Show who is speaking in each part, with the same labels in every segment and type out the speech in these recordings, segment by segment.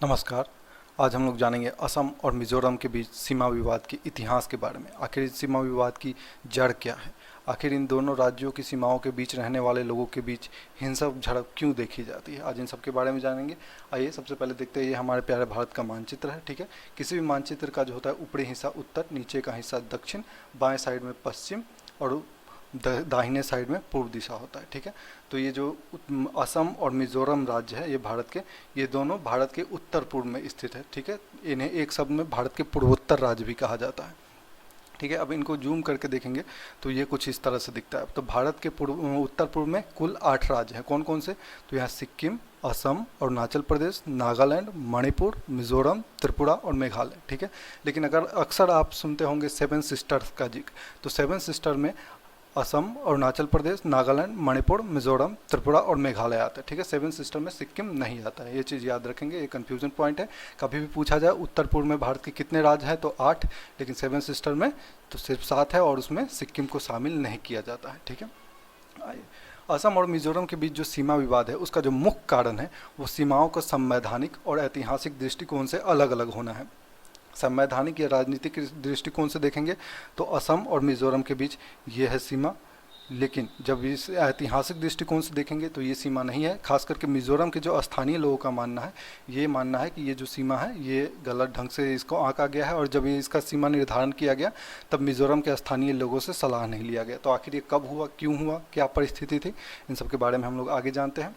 Speaker 1: नमस्कार। आज हम लोग जानेंगे असम और मिज़ोरम के बीच सीमा विवाद के इतिहास के बारे में। आखिर इस सीमा विवाद की जड़ क्या है? आखिर इन दोनों राज्यों की सीमाओं के बीच रहने वाले लोगों के बीच हिंसक झड़प क्यों देखी जाती है? आज इन सब के बारे में जानेंगे। आइए सबसे पहले देखते हैं, ये हमारे प्यारे भारत का मानचित्र है। ठीक है, किसी भी मानचित्र का जो होता है ऊपरी हिस्सा उत्तर, नीचे का हिस्सा दक्षिण, बाएं साइड में पश्चिम और दाहिने साइड में पूर्व दिशा होता है। ठीक है, तो ये जो असम और मिजोरम राज्य है ये भारत के, ये दोनों भारत के उत्तर पूर्व में स्थित है। ठीक है, इन्हें एक शब्द में भारत के पूर्वोत्तर राज्य भी कहा जाता है। ठीक है, अब इनको जूम करके देखेंगे तो ये कुछ इस तरह से दिखता है। तो भारत के उत्तर पूर्व में कुल 8 राज्य हैं। कौन कौन से? तो यहाँ सिक्किम, असम, अरुणाचल प्रदेश, नागालैंड, मणिपुर, मिजोरम, त्रिपुरा और मेघालय। ठीक है, लेकिन अगर अक्सर आप सुनते होंगे सेवन सिस्टर्स का जिक्र, तो सेवन सिस्टर में असम, अरुणाचल प्रदेश, नागालैंड, मणिपुर, मिजोरम, त्रिपुरा और मेघालय आता है। ठीक है, सेवन सिस्टर में सिक्किम नहीं आता है। ये चीज़ याद रखेंगे, ये कंफ्यूजन पॉइंट है। कभी भी पूछा जाए उत्तर पूर्व में भारत के कितने राज्य हैं तो 8, लेकिन सेवन सिस्टर में तो सिर्फ 7 है और उसमें सिक्किम को शामिल नहीं किया जाता है। ठीक है, असम और मिजोरम के बीच जो सीमा विवाद है उसका जो मुख्य कारण है वो सीमाओं का संवैधानिक और ऐतिहासिक दृष्टिकोण से अलग अलग होना है। संवैधानिक या राजनीतिक दृष्टिकोण से देखेंगे तो असम और मिजोरम के बीच ये है सीमा, लेकिन जब इस ऐतिहासिक दृष्टिकोण से देखेंगे तो ये सीमा नहीं है। खास करके मिजोरम के जो स्थानीय लोगों का मानना है, ये मानना है कि ये जो सीमा है ये गलत ढंग से इसको आंका गया है, और जब ये इसका सीमा निर्धारण किया गया तब मिजोरम के स्थानीय लोगों से सलाह नहीं लिया गया। तो आखिर ये कब हुआ, क्यों हुआ, क्या परिस्थिति थी, इन सब के बारे में हम लोग आगे जानते हैं।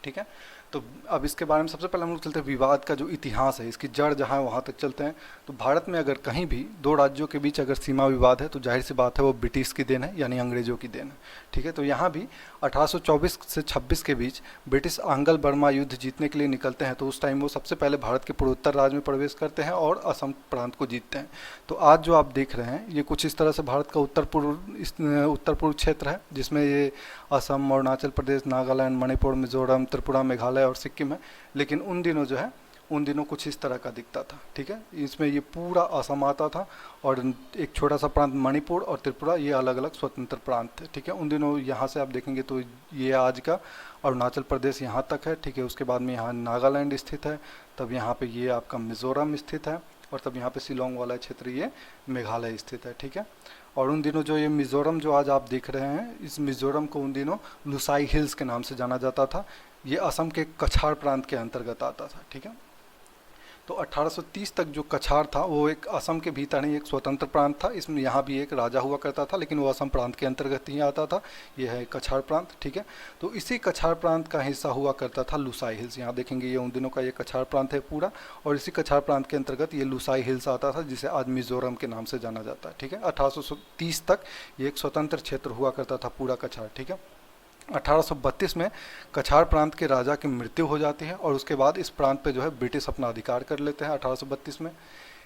Speaker 1: ठीक है, तो अब इसके बारे में सबसे पहले हम लोग चलते हैं विवाद का जो इतिहास है, इसकी जड़ जहाँ है वहाँ तक चलते हैं। तो भारत में अगर कहीं भी दो राज्यों के बीच अगर सीमा विवाद है तो जाहिर सी बात है वो ब्रिटिश की देन है, यानी अंग्रेजों की देन है। ठीक है, तो यहाँ भी 1824 से 26 के बीच ब्रिटिश आंग्ल बर्मा युद्ध जीतने के लिए निकलते हैं। तो उस टाइम वो सबसे पहले भारत के पूर्वोत्तर राज्य में प्रवेश करते हैं और असम प्रांत को जीतते हैं। तो आज जो आप देख रहे हैं ये कुछ इस तरह से भारत का उत्तर पूर्व क्षेत्र है, जिसमें ये असम, अरुणाचल प्रदेश, नागालैंड, मणिपुर, मिजोरम, त्रिपुरा, मेघालय और सिक्किम है। लेकिन उन दिनों जो है, उन दिनों कुछ इस तरह का दिखता था। ठीक है, इसमें ये पूरा असम आता था और एक छोटा सा प्रांत मणिपुर और त्रिपुरा, ये अलग अलग स्वतंत्र प्रांत थे। ठीक है, उन दिनों यहाँ से आप देखेंगे तो ये आज का अरुणाचल प्रदेश यहाँ तक है। ठीक है, उसके बाद में यहाँ नागालैंड स्थित है, तब यहाँ पे ये आपका मिजोरम स्थित है, और तब यहाँ पे शिलोंग वाला क्षेत्र ये मेघालय स्थित है। ठीक है, और उन दिनों जो ये मिजोरम जो आज आप देख रहे हैं, इस मिजोरम को उन दिनों लुसाई हिल्स के नाम से जाना जाता था। ये असम के कछाड़ प्रांत के अंतर्गत आता था। ठीक है, तो 1830 तक जो कछाड़ था वो एक असम के भीतर ही एक स्वतंत्र प्रांत था। इसमें यहाँ भी एक राजा हुआ करता था, लेकिन वो असम प्रांत के अंतर्गत ही आता था। ये है कछाड़ प्रांत। ठीक है, तो इसी कछाड़ प्रांत का हिस्सा हुआ करता था लुसाई हिल्स। यहाँ देखेंगे ये उन दिनों का ये कछाड़ प्रांत है पूरा, और इसी कछाड़ प्रांत के अंतर्गत ये लुसाई हिल्स आता था, जिसे आज मिजोरम के नाम से जाना जाता है। ठीक है, 1830 तक ये एक स्वतंत्र क्षेत्र हुआ करता था पूरा कछाड़। ठीक है, 1832 में कछाड़ प्रांत के राजा की मृत्यु हो जाती है, और उसके बाद इस प्रांत पे जो है ब्रिटिश अपना अधिकार कर लेते हैं 1832 में।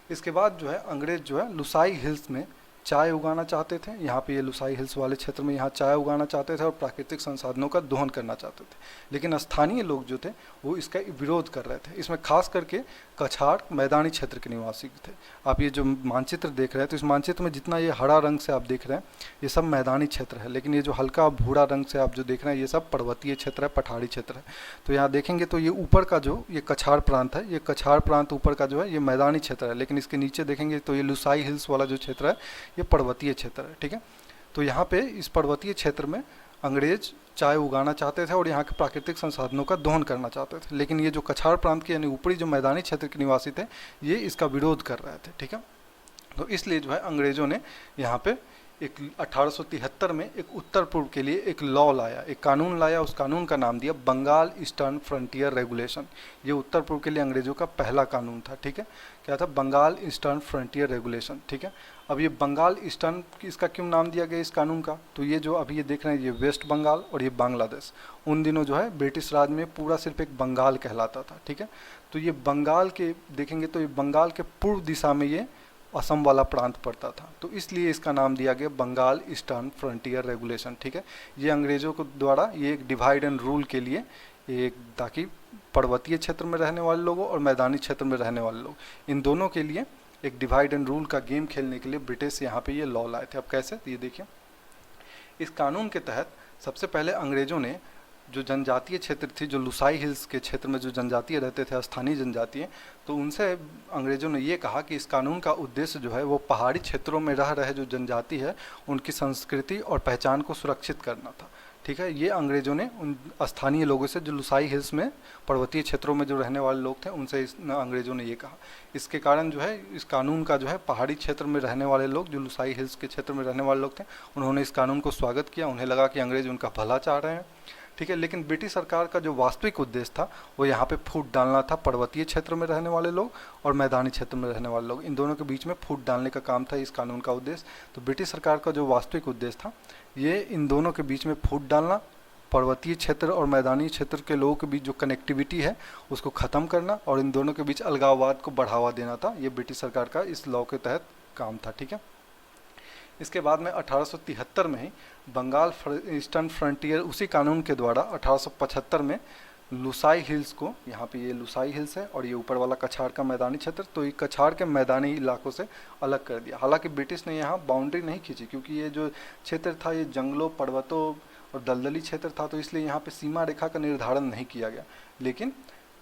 Speaker 1: इसके बाद जो है अंग्रेज जो है लुसाई हिल्स में चाय उगाना चाहते थे। यहाँ पे ये लुसाई हिल्स वाले क्षेत्र में यहाँ चाय उगाना चाहते थे और प्राकृतिक संसाधनों का दोहन करना चाहते थे, लेकिन स्थानीय लोग जो थे वो इसका विरोध कर रहे थे। इसमें खास करके कछाड़ मैदानी क्षेत्र के निवासी थे। आप ये जो मानचित्र देख रहे हैं तो इस मानचित्र में जितना ये हरा रंग से आप देख रहे हैं ये सब मैदानी क्षेत्र है, लेकिन ये जो हल्का भूरा रंग से आप जो देख रहे हैं ये सब पर्वतीय क्षेत्र है, पठारी क्षेत्र है। तो यहाँ देखेंगे तो ये ऊपर का जो ये कछाड़ प्रांत है, ये कछाड़ प्रांत ऊपर का जो है ये मैदानी क्षेत्र है, लेकिन इसके नीचे देखेंगे तो ये लुसाई हिल्स वाला जो क्षेत्र है ये पर्वतीय क्षेत्र है। ठीक है, तो यहाँ पे इस पर्वतीय क्षेत्र में अंग्रेज चाय उगाना चाहते थे और यहाँ के प्राकृतिक संसाधनों का दोहन करना चाहते थे, लेकिन ये जो कछाड़ प्रांत के यानी ऊपरी जो मैदानी क्षेत्र के निवासी थे ये इसका विरोध कर रहे थे। ठीक है, तो इसलिए जो है अंग्रेजों ने यहाँ पे एक 1873 में एक उत्तर पूर्व के लिए एक लॉ लाया, एक कानून लाया। उस कानून का नाम दिया बंगाल ईस्टर्न फ्रंटियर रेगुलेशन। ये उत्तर पूर्व के लिए अंग्रेजों का पहला कानून था। ठीक है, क्या था? Bengal eastern frontier regulation. ठीक है, अब ये बंगाल ईस्टर्न इसका क्यों नाम दिया गया इस कानून का? तो ये जो अभी ये देख रहे हैं ये वेस्ट बंगाल और ये बांग्लादेश, उन दिनों जो है ब्रिटिश राज में पूरा सिर्फ एक बंगाल कहलाता था। ठीक है, तो ये बंगाल के देखेंगे तो ये बंगाल के पूर्व दिशा में ये असम वाला प्रांत पड़ता था, तो इसलिए इसका नाम दिया गया बंगाल ईस्टर्न फ्रंटियर रेगुलेशन। ठीक है, ये अंग्रेजों को द्वारा ये एक डिवाइड एंड रूल के लिए एक, ताकि पर्वतीय क्षेत्र में रहने वाले लोगों और मैदानी क्षेत्र में रहने वाले लोग इन दोनों के लिए एक डिवाइड एंड रूल का गेम खेलने के लिए ब्रिटिश यहाँ पे ये लॉ लाए थे। अब कैसे? तो ये देखिए, इस कानून के तहत सबसे पहले अंग्रेजों ने जो जनजातीय क्षेत्र थी, जो लुसाई हिल्स के क्षेत्र में जो जनजातीय रहते थे, स्थानीय जनजातीय, तो उनसे अंग्रेज़ों ने ये कहा कि इस कानून का उद्देश्य जो है वो पहाड़ी क्षेत्रों में रह रहे जो जनजाति है उनकी संस्कृति और पहचान को सुरक्षित करना था। ठीक है, ये अंग्रेज़ों ने उन स्थानीय लोगों से, जो लुसाई हिल्स में पर्वतीय क्षेत्रों में जो रहने वाले लोग थे, उनसे अंग्रेज़ों ने ये कहा। इसके कारण जो है इस कानून का जो है पहाड़ी क्षेत्र में रहने वाले लोग, जो लुसाई हिल्स के क्षेत्र में रहने वाले लोग थे, उन्होंने इस कानून को स्वागत किया। उन्हें लगा कि अंग्रेज़ उनका भला चाह रहे हैं। ठीक है, लेकिन ब्रिटिश सरकार का जो वास्तविक उद्देश्य था वो यहाँ पे फूट डालना था। पर्वतीय क्षेत्र में रहने वाले लोग और मैदानी क्षेत्र में रहने वाले लोग, इन दोनों के बीच में फूट डालने का काम था इस कानून का उद्देश्य। तो ब्रिटिश सरकार का जो वास्तविक उद्देश्य था ये इन दोनों के बीच में फूट डालना, पर्वतीय क्षेत्र और मैदानी क्षेत्र के लोगों के बीच जो कनेक्टिविटी है उसको ख़त्म करना और इन दोनों के बीच अलगाववाद को बढ़ावा देना था। ये ब्रिटिश सरकार का इस लॉ के तहत काम था। ठीक है, इसके बाद में 1873 में ही बंगाल ईस्टर्न फ्रंटियर उसी कानून के द्वारा 1875 में लुसाई हिल्स को, यहाँ पे ये लुसाई हिल्स है और ये ऊपर वाला कछाड़ का मैदानी क्षेत्र, तो ये कछाड़ के मैदानी इलाकों से अलग कर दिया। हालांकि ब्रिटिश ने यहाँ बाउंड्री नहीं खींची, क्योंकि ये जो क्षेत्र था ये जंगलों, पर्वतों और दलदली क्षेत्र था, तो इसलिए यहाँ पे सीमा रेखा का निर्धारण नहीं किया गया। लेकिन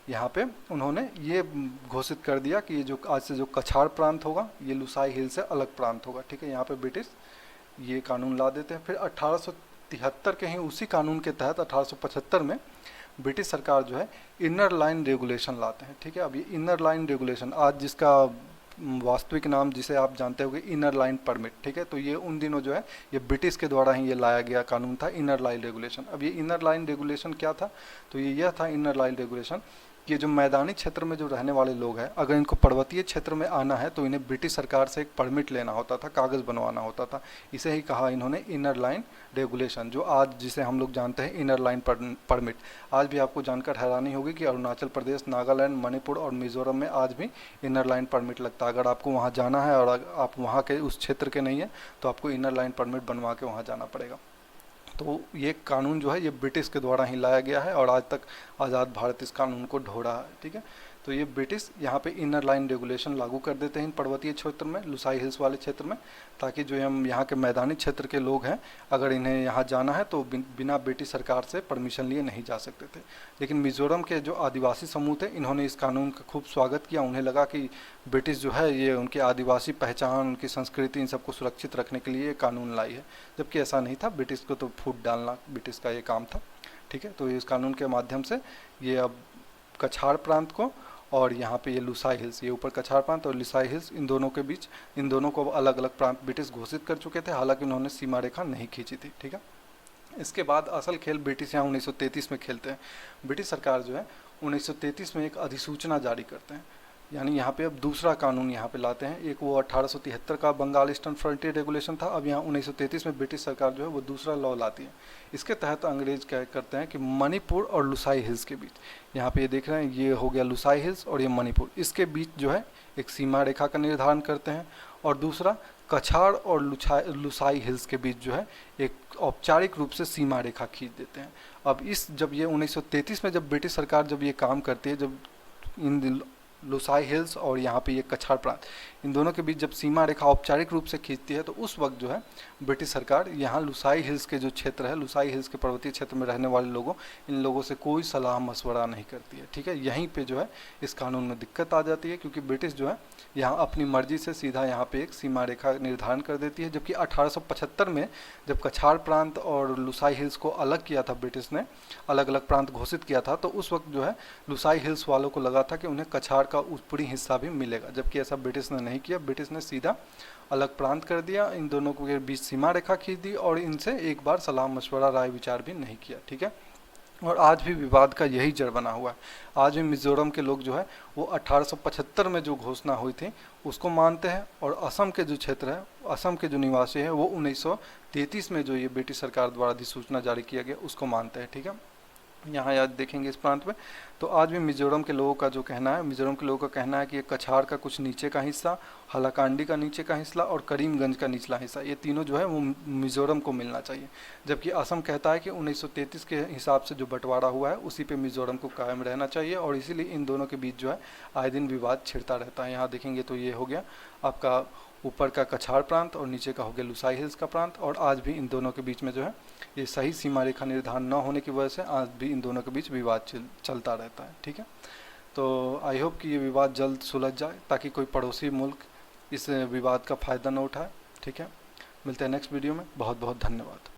Speaker 1: यहाँ पे उन्होंने ये घोषित कर दिया कि ये जो आज से जो कछाड़ प्रांत होगा ये लुसाई हिल से अलग प्रांत होगा। ठीक है, यहाँ पे ब्रिटिश ये कानून ला देते हैं। फिर 1873 के ही उसी कानून के तहत 1875 में ब्रिटिश सरकार जो है इनर लाइन रेगुलेशन लाते हैं। ठीक है, अब ये इनर लाइन रेगुलेशन, आज जिसका वास्तविक नाम जिसे आप जानते होंगे इनर लाइन परमिट। ठीक है, तो ये उन दिनों जो है ये ब्रिटिश के द्वारा ही ये लाया गया कानून था, इनर लाइन रेगुलेशन। अब ये इनर लाइन रेगुलेशन क्या था, तो ये यह था इनर लाइन रेगुलेशन कि जो मैदानी क्षेत्र में जो रहने वाले लोग हैं, अगर इनको पर्वतीय क्षेत्र में आना है तो इन्हें ब्रिटिश सरकार से एक परमिट लेना होता था, कागज़ बनवाना होता था। इसे ही कहा इन्होंने इनर लाइन रेगुलेशन, जो आज जिसे हम लोग जानते हैं इनर लाइन परमिट। आज भी आपको जानकर हैरानी होगी कि अरुणाचल प्रदेश, नागालैंड, मणिपुर और मिजोरम में आज भी इनर लाइन परमिट लगता है। अगर आपको वहाँ जाना है और आप वहाँ के उस क्षेत्र के नहीं है तो आपको इनर लाइन परमिट बनवा के वहाँ जाना पड़ेगा। तो ये कानून जो है ये ब्रिटिश के द्वारा ही लाया गया है और आज तक आज़ाद भारत इस कानून को ढो रहा है। ठीक है, तो ये ब्रिटिश यहाँ पे इनर लाइन रेगुलेशन लागू कर देते हैं इन पर्वतीय क्षेत्र में, लुसाई हिल्स वाले क्षेत्र में, ताकि जो हम यहाँ के मैदानी क्षेत्र के लोग हैं अगर इन्हें यहाँ जाना है तो बिना ब्रिटिश सरकार से परमिशन लिए नहीं जा सकते थे। लेकिन मिजोरम के जो आदिवासी समूह थे इन्होंने इस कानून का खूब स्वागत किया। उन्हें लगा कि ब्रिटिश जो है ये उनकी आदिवासी पहचान, उनकी संस्कृति, इन सबको सुरक्षित रखने के लिए कानून लाई है, जबकि ऐसा नहीं था। ब्रिटिश को तो फूट डालना ब्रिटिश का ये काम था। ठीक है, तो इस कानून के माध्यम से ये अब कछाड़ प्रांत को और यहाँ पे ये लुसाई हिल्स, ये ऊपर कछाड़ प्रांत और लुसाई हिल्स, इन दोनों के बीच, इन दोनों को अलग अलग प्रांत ब्रिटिश घोषित कर चुके थे। हालांकि उन्होंने सीमा रेखा नहीं खींची थी। ठीक है, इसके बाद असल खेल ब्रिटिश यहाँ 1933 में खेलते हैं। ब्रिटिश सरकार जो है 1933 में एक अधिसूचना जारी करते हैं, यानी यहाँ पे अब दूसरा कानून यहाँ पे लाते हैं। एक वो 1873 का बंगाल ईस्टर्न फ्रंटियर रेगुलेशन था, अब यहाँ 1933 में ब्रिटिश सरकार जो है वो दूसरा लॉ लाती है। इसके तहत अंग्रेज क्या करते हैं कि मणिपुर और लुसाई हिल्स के बीच, यहाँ पे ये देख रहे हैं ये हो गया लुसाई हिल्स और ये मणिपुर, इसके बीच जो है एक सीमा रेखा का निर्धारण करते हैं। और दूसरा कछाड़ और लुसाई हिल्स के बीच जो है एक औपचारिक रूप से सीमा रेखा खींच देते हैं। अब जब ये 1933 में जब ब्रिटिश सरकार जब ये काम करती है, जब इन लुसाई हिल्स और यहाँ पे ये कछाड़ प्रांत, इन दोनों के बीच जब सीमा रेखा औपचारिक रूप से खींचती है, तो उस वक्त जो है ब्रिटिश सरकार यहाँ लुसाई हिल्स के जो क्षेत्र है, लुसाई हिल्स के पर्वतीय क्षेत्र में रहने वाले लोगों, इन लोगों से कोई सलाह मशवरा नहीं करती है। ठीक है, यहीं पे जो है इस कानून में दिक्कत आ जाती है, क्योंकि ब्रिटिश जो है यहाँ अपनी मर्जी से सीधा यहाँ पे एक सीमा रेखा निर्धारण कर देती है। जबकि 1875 में जब कछाड़ प्रांत और लुसाई हिल्स को अलग किया था, ब्रिटिश ने अलग अलग प्रांत घोषित किया था, तो उस वक्त जो है लुसाई हिल्स वालों को लगा था कि उन्हें कछाड़ का ऊपरी हिस्सा भी मिलेगा, जबकि ऐसा ब्रिटिश ने नहीं किया। ब्रिटिश ने सीधा अलग प्रांत कर दिया, इन दोनों के बीच सीमा रेखा खींच दी और इनसे एक बार सलाह मशवरा, राय विचार भी नहीं किया। ठीक है, और आज भी विवाद का यही जड़ बना हुआ है। आज भी मिजोरम के लोग जो है वो 1875 में जो घोषणा हुई थी उसको मानते हैं, और असम के जो क्षेत्र है, असम के जो निवासी हैं वो 1933 में जो ये ब्रिटिश सरकार द्वारा अधिसूचना जारी किया गया उसको मानते हैं। ठीक है, यहाँ याद देखेंगे इस प्रांत में, तो आज भी मिजोरम के लोगों का जो कहना है, मिजोरम के लोगों का कहना है कि ये कछाड़ का कुछ नीचे का हिस्सा, हालाकांडी का नीचे का हिस्सा और करीमगंज का निचला हिस्सा, ये तीनों जो है वो मिजोरम को मिलना चाहिए। जबकि असम कहता है कि 1933 के हिसाब से जो बंटवारा हुआ है उसी पे मिजोरम को कायम रहना चाहिए, और इसीलिए इन दोनों के बीच जो है आए दिन विवाद छिड़ता रहता है। यहाँ देखेंगे तो ये हो गया आपका ऊपर का कछाड़ प्रांत और नीचे का हो गया लुसाई हिल्स का प्रांत। और आज भी इन दोनों के बीच में जो है ये सही सीमा रेखा निर्धारण न होने की वजह से आज भी इन दोनों के बीच विवाद चलता रहता है। ठीक है, तो आई होप कि ये विवाद जल्द सुलझ जाए ताकि कोई पड़ोसी मुल्क इस विवाद का फ़ायदा न उठाए। ठीक है, मिलते हैं नेक्स्ट वीडियो में। बहुत बहुत धन्यवाद।